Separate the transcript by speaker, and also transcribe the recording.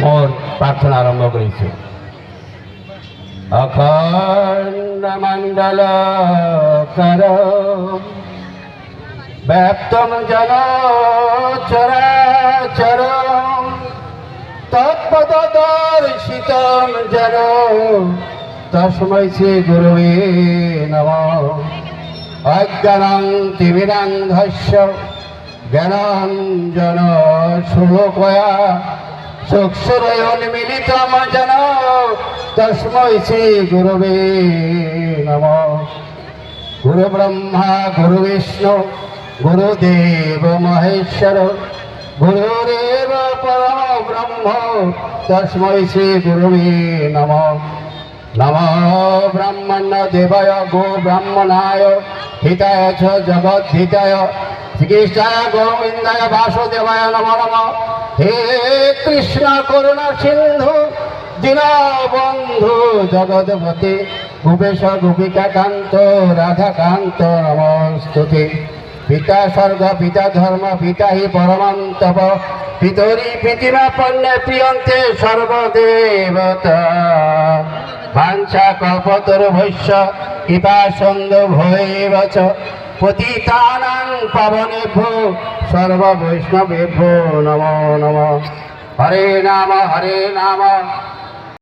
Speaker 1: মোর প্রার্থনা আরম্ভ করেছি। অখণ্ড মণ্ডল কর ব্যাপ্তম জন চরাচর তৎপদর্শিতম জন তস্मै শ্রী গুরুবে নমঃ। অজ্ঞানং তিমিরান্ধস্য জ্ঞানাঞ্জন শোকয়া চক্ষুরোন্মিলিতম যেন তস্मै শ্রী গুরুবে নমঃ। গুরু ব্রহ্মা গুরু বিষ্ণু গুরুদেব মহেশ্বর গুরুদেব পরম ব্রহ্ম তস্मै শ্রী গুরুবে নমঃ। নমো ব্রহ্মণ্য দেবায় গো ব্রাহ্মণায় হিতায় চ জগদ্ধিতায় শ্রীকৃষ্ণায় গোবিন্দায় বাসুদেবায় নমো নমঃ। হে কৃষ্ণ করুণা সিন্ধু দীনবন্ধু জগৎপতি গোপেশ গোপিকাকান্ত রাধাকান্ত নমস্তুতে। পিতা স্বর্গ পিতা ধর্ম পিতা হি পরমন্তপ পিতরি প্রীতিমা পণ্যে প্রিয়ন্তে সর্বদেবতা বাঞ্ছা কল্পতরুভ্যশ্চ কৃপা সিন্ধু ভৈব চ পতিতানাং পাবনেভ্যো সর্ব বৈষ্ণবেভ্যো নমো নমঃ। হরে নাম